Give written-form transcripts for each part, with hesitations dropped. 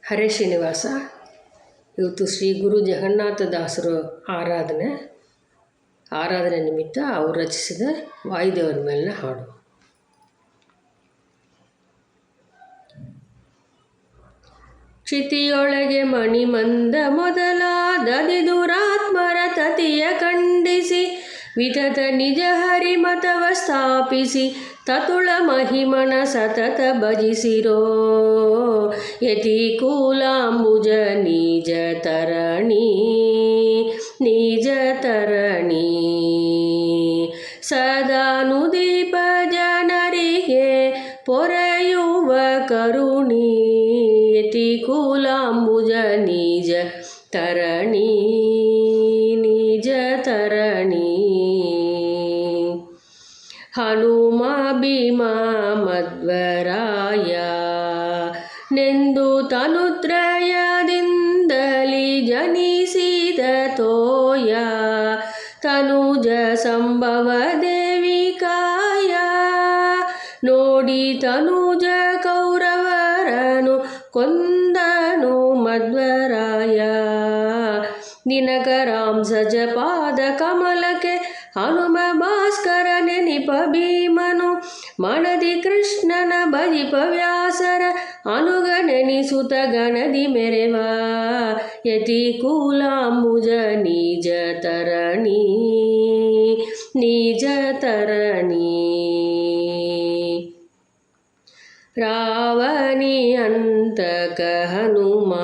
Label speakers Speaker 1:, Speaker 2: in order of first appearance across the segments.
Speaker 1: ಹರೇ ಶ್ರೀನಿವಾಸ. ಇವತ್ತು ಶ್ರೀ ಗುರು ಜಗನ್ನಾಥದಾಸರು ಆರಾಧನೆ ನಿಮಿತ್ತ ಅವರು ರಚಿಸಿದ ವಾಯುದೇವರ ಮೇಲಿನ ಹಾಡು. ಕ್ಷಿತಿಯೊಳಗೆ ಮಣಿಮಂದ ಮೊದಲಾದದಿ ದುರಾತ್ಮರ ತತಿಯ ಖಂಡಿಸಿ ವಿತತ ನಿಜ ಹರಿಮತವ ಸ್ಥಾಪಿಸಿ ತತುಳ ಮಹಿಮನ ಸತತ ಭಜಿಸಿರೋ ಯತಿ ಕೂಲಾಂಬುಜ ನಿಜ ತರಣಿ ಸದಾನುದೀಪ ಜನರಿಗೆ ಪೊರೆಯುವ ಕರುಣಿ ಯತಿ ಕೂಲಾಂಬುಜ ನಿಜ ತರಣಿ ಹನುಮ ಭೀಮಾ ಮಧ್ವರಾಯ ನೆಂದು ತನುತ್ರಯದಿಂದಲಿ ಜನಿಸಿದ ತೋಯ ತನುಜ ಸಂಭವ ದೇವಿಕಾಯ ನೋಡಿ ತನುಜ ಕೌರವರನು ಕೊಂದನು ಮಧ್ವರಾಯ ದಿನಕರಾಂಸಜ ಪಾದ ಕಮಲಕ್ಕೆ ಹನುಮ ಭಾಸ್ಕರ ನೆನಿಪ ಭೀಮನು ಮಣದಿ ಕೃಷ್ಣನ ಭಜಿಪ ವ್ಯಾಸರ ಅನುಗ ನೆನಿಸುತ ಗಣದಿ ಮೆರೆವ ಯತಿ ಕೂಲಾಂಬುಜ ನಿಜ ತರಣಿ ರಾವಣಿ ಅಂತಕ ಹನುಮ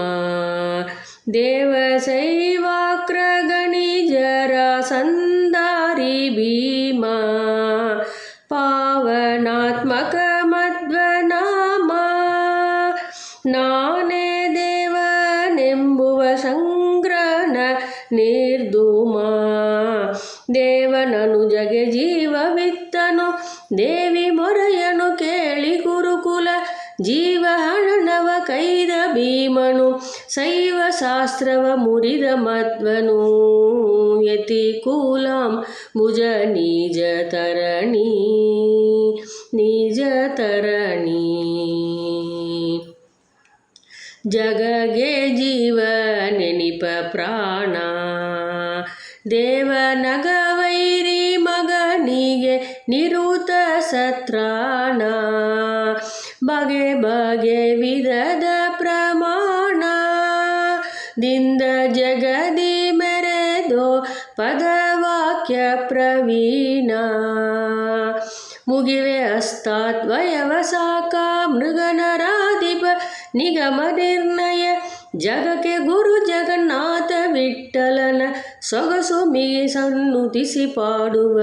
Speaker 1: ದೇವಸೈವಾಕ್ರ ಗಣಿಜರ ಸಂದಾರಿ ಭೀಮ ಪಾವನಾತ್ಮಕ ಮಧ್ವನಾಮ ನಾನೇ ದೇವನೆಂಬುವ ಸಂಗ್ರಹಣ ನಿರ್ಧೂಮ ದೇವನನು ಜಗೆ ಜೀವವಿತ್ತನು ದೇವಿ ಮೊರೆಯನು ಕೇಳಿ ಗುರುಕುಲ ಜೀವ ಹಣನವ ಕೈದ ಭೀಮನು ಶೈವ ಶಾಸ್ತ್ರವ ಮುರಿದ ಮಧ್ವನು ಯತಿ ಕೂಲಾಂಬುಜ ನಿಜ ತರಣಿ ಜಗಗೆ ಜೀವ ನೆನಿಪ ಪ್ರಾಣ ದೇವನಗವೈರಿ ಮಗನಿಗೆ ನಿರುತ ಸತ್ರಾಣ ಬಗೆ ಬಗೆ ವಿಧದ ಪ್ರಮಾಣ ದಿಂದ ಜಗದಿ ಮೆರೆದೋ ಪದವಾಕ್ಯ ಪ್ರವೀಣ ಮುಗಿವೆ ಅಸ್ತಾದ್ವಯವ ಸಾಕ ಮೃಗನರಾಧಿಪ ನಿಗಮ ನಿರ್ಣಯ ಜಗಕ್ಕೆ ಗುರು ಜಗನ್ನಾಥ ವಿಠ್ಠಲನ ಸೊಗಸು ಮಿಗಿ ಸನ್ನುತಿಸಿ ಪಾಡುವ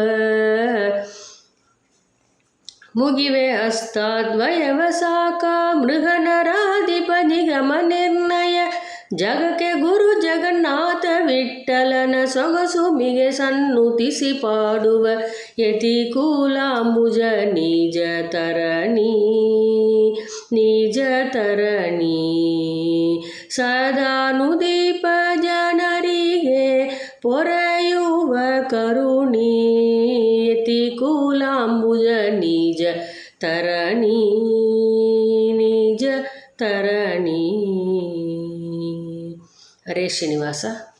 Speaker 1: ಮುಗಿವೆ ಅಸ್ತಾದ್ವಯವ ಸಾಕ ಮೃಗನರಾಧಿಪ ನಿಗಮ ನಿರ್ಣಯ ಜಗಕ್ಕೆ ಗುರು ಜಗನ್ನಾಥ ವಿಠ್ಠಲನ ಸೊಗಸು ಮಿಗೆ ಸನ್ನುತಿಸಿ ಪಾಡುವ ಯತಿ ಕೂಲಾಂಬುಜ ನಿಜ ತರಣಿ ಸದಾನುದೀಪ ಜನರಿಗೆ ಪೊರೆಯುವ ಕರುಣಿ ಯತಿ ಕೂಲಾಂಬುಜ ನಿಜ ತರಣಿ ಹರೇ ಶ್ರೀನಿವಾಸ.